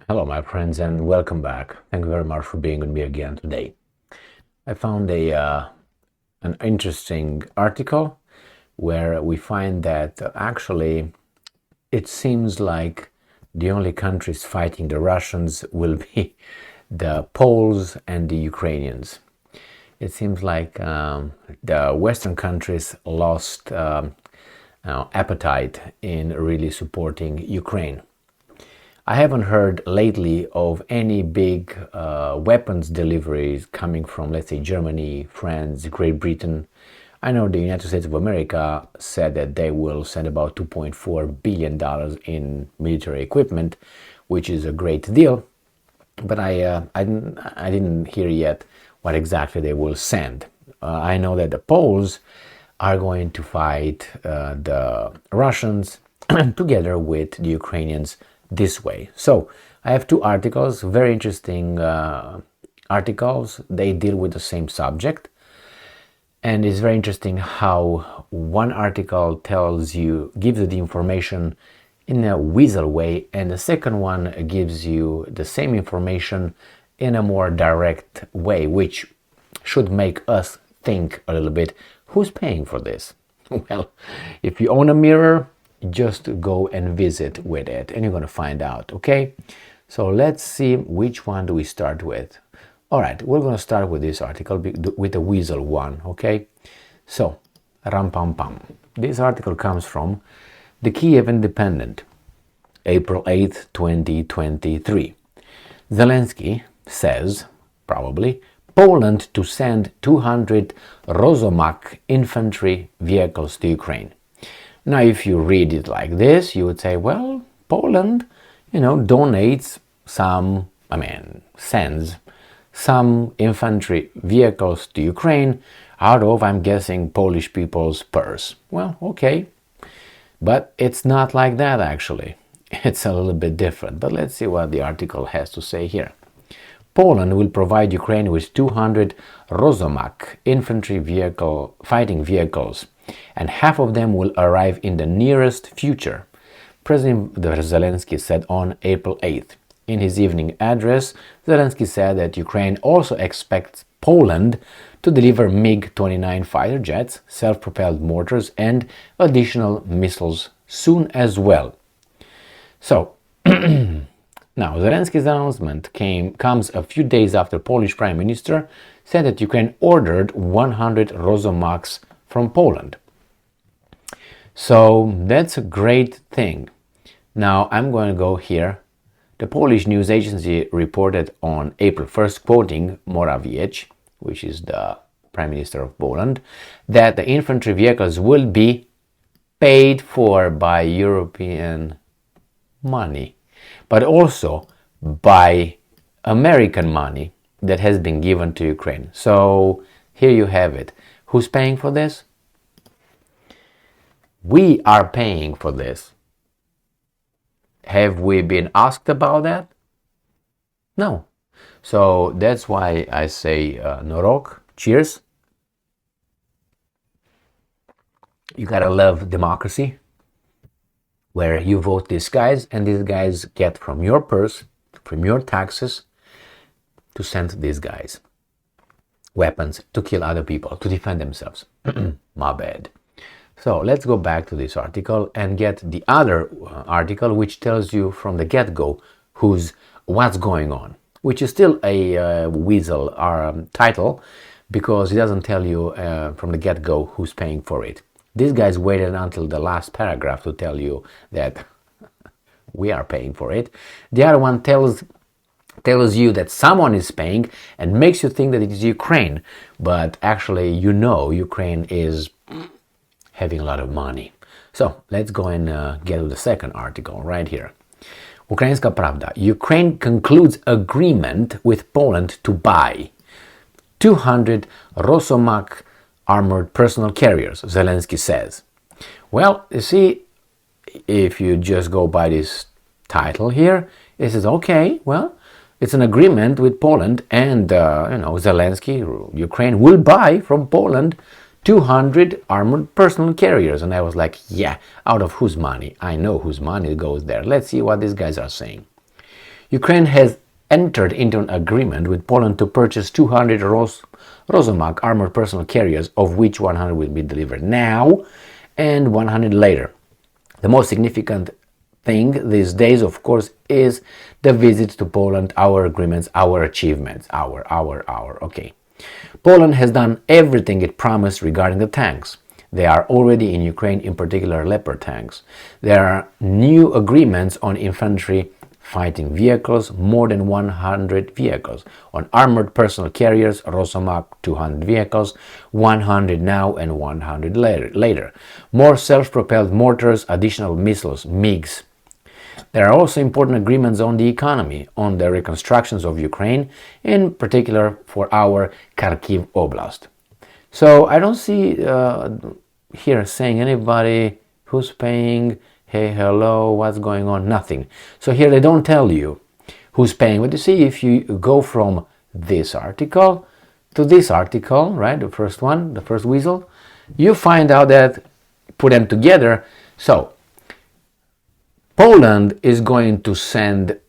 Hello, my friends, and welcome back. Thank you very much for being with me again today. I found an interesting article where we find that actually it seems like the only countries fighting the Russians will be the Poles and the Ukrainians. It seems like the Western countries lost appetite in really supporting Ukraine. I haven't heard lately of any big weapons deliveries coming from, let's say, Germany, France, Great Britain. I know the United States of America said that they will send about $2.4 billion in military equipment, which is a great deal. But I didn't hear yet what exactly they will send. I know that the Poles are going to fight the Russians together with the Ukrainians this way. So I have two articles, very interesting articles. They deal with the same subject. And it's very interesting how one article gives you the information in a weasel way, and the second one gives you the same information in a more direct way, which should make us think a little bit, who's paying for this? Well, if you own a mirror, just go and visit with it and you're going to find out. Okay, so let's see, which one do we start with? All right, we're going to start with this article, with the weasel one. Okay, so ram pam pam, this article comes from the Kiev Independent, April 8th, 2023. Zelensky says, probably, Poland to send 200 Rosomak infantry vehicles to Ukraine. Now, if you read it like this, you would say, well, Poland, donates sends some infantry vehicles to Ukraine out of, I'm guessing, Polish people's purse. Well, okay. But it's not like that, actually. It's a little bit different. But let's see what the article has to say here. Poland will provide Ukraine with 200 Rosomak infantry fighting vehicles, and half of them will arrive in the nearest future, President Zelensky said on April 8th. In his evening address, Zelensky said that Ukraine also expects Poland to deliver MiG-29 fighter jets, self-propelled mortars, and additional missiles soon as well. So, now, Zelensky's announcement comes a few days after Polish Prime Minister said that Ukraine ordered 100 Rosomaks from Poland. So that's a great thing. Now I'm going to go here. The Polish news agency reported on April 1st, quoting Morawiecki, which is the Prime Minister of Poland, that the infantry vehicles will be paid for by European money, but also by American money that has been given to Ukraine. So here you have it. Who's paying for this? We are paying for this. Have we been asked about that? No. So that's why I say Norok, cheers. You gotta love democracy, where you vote these guys, and these guys get from your purse, from your taxes, to send these guys weapons to kill other people, to defend themselves. My bad. So let's go back to this article and get the other article, which tells you from the get-go what's going on, which is still a weasel title, because it doesn't tell you from the get-go who's paying for it. These guys waited until the last paragraph to tell you that we are paying for it. The other one tells you that someone is paying and makes you think that it is Ukraine, but actually Ukraine is having a lot of money. So let's go and get to the second article right here. Ukrainska Pravda. Ukraine concludes agreement with Poland to buy 200 Rosomak armored personal carriers, Zelensky says. Well, you see, if you just go by this title here, it says, okay, well, it's an agreement with Poland, and Zelensky, Ukraine, will buy from Poland 200 armored personal carriers. And I was like, yeah, out of whose money? I know whose money goes there. Let's see what these guys are saying. Ukraine has entered into an agreement with Poland to purchase 200 Rosomak armored personnel carriers, of which 100 will be delivered now and 100 later. The most significant thing these days, of course, is the visit to Poland, our agreements, our achievements, okay. Poland has done everything it promised regarding the tanks. They are already in Ukraine, in particular Leopard tanks. There are new agreements on infantry fighting vehicles, more than 100 vehicles. On armored personnel carriers, Rosomak, 200 vehicles, 100 now and 100 later. More self-propelled mortars, additional missiles, MiGs. There are also important agreements on the economy, on the reconstructions of Ukraine, in particular for our Kharkiv Oblast. So I don't see here saying anybody who's paying, hey, hello, what's going on, nothing. So here they don't tell you who's paying. But you see, if you go from this article to this article, right, the first one, the first weasel, you find out that, put them together, so Poland is going to send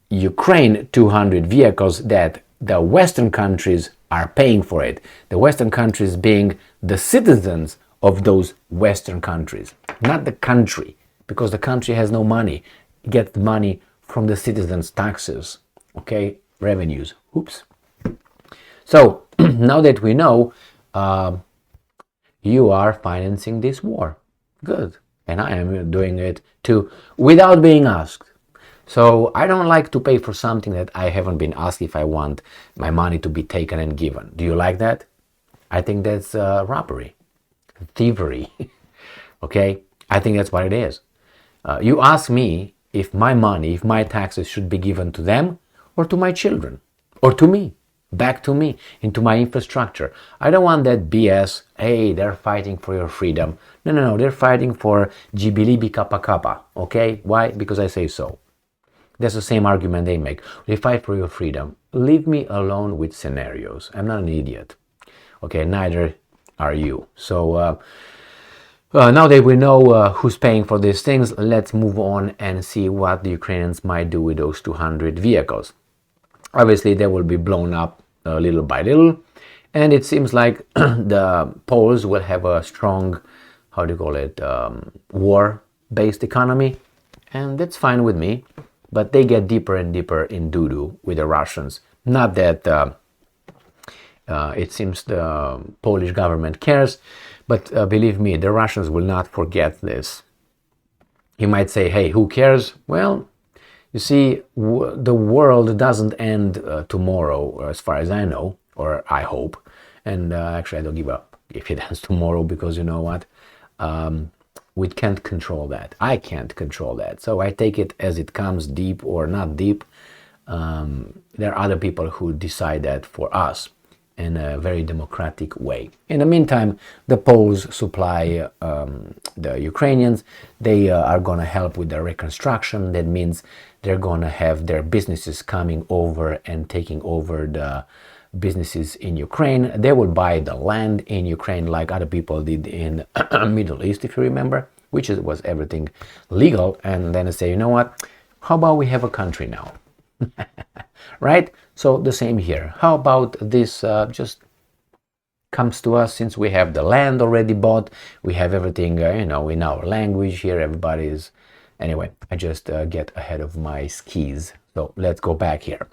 Ukraine 200 vehicles that the Western countries are paying for it. The Western countries being the citizens of those Western countries, not the country, because the country has no money. It gets the money from the citizens' taxes, okay, revenues. Oops. So now that we know you are financing this war, good. And I am doing it too without being asked. So I don't like to pay for something that I haven't been asked if I want my money to be taken and given. Do you like that? I think that's robbery, thievery. Okay? I think that's what it is. You ask me if my money, if my taxes should be given to them or to my children or to me, back to me, into my infrastructure. I don't want that BS, hey, they're fighting for your freedom. No, they're fighting for Jibilibi Kappa Kappa, okay? Why? Because I say so. That's the same argument they make. They fight for your freedom. Leave me alone with scenarios. I'm not an idiot, okay? Neither are you. So now that we know who's paying for these things, let's move on and see what the Ukrainians might do with those 200 vehicles. Obviously, they will be blown up little by little, and it seems like the Poles will have a strong, how do you call it, war-based economy, and that's fine with me, but they get deeper and deeper in doo-doo with the Russians. Not that it seems the Polish government cares, but believe me, the Russians will not forget this. You might say, hey, who cares? Well, you see, the world doesn't end tomorrow, as far as I know, or I hope. And actually, I don't give up if it ends tomorrow, because you know what? We can't control that. I can't control that. So I take it as it comes, deep or not deep. There are other people who decide that for us in a very democratic way. In the meantime, the Poles supply the Ukrainians. They are going to help with the reconstruction. That means they're going to have their businesses coming over and taking over the businesses in Ukraine. They will buy the land in Ukraine like other people did in Middle East, if you remember, which was everything legal. And then they say, you know what? How about we have a country now? Right? So the same here. How about this just comes to us, since we have the land already bought, we have everything, in our language here, everybody's... Anyway, I just get ahead of my skis. So let's go back here.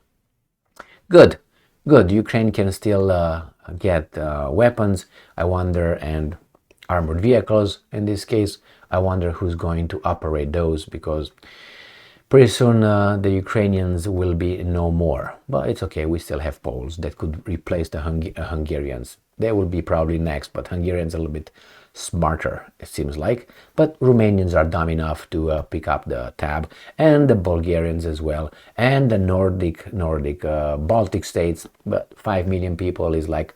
Good. Ukraine can still get weapons, I wonder, and armored vehicles in this case. I wonder who's going to operate those, because pretty soon the Ukrainians will be no more. But it's okay, we still have Poles that could replace the Hungarians. They will be probably next, but Hungarians are a little bit smarter, it seems like. But Romanians are dumb enough to pick up the tab, and the Bulgarians as well, and the Nordic Baltic states. But 5 million people is like,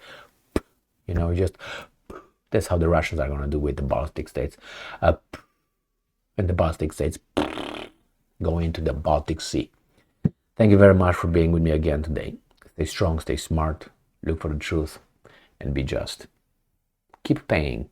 just... That's how the Russians are going to do with the Baltic states. And the Baltic states go into the Baltic Sea. Thank you very much for being with me again today. Stay strong, stay smart, look for the truth, and be just. Keep paying.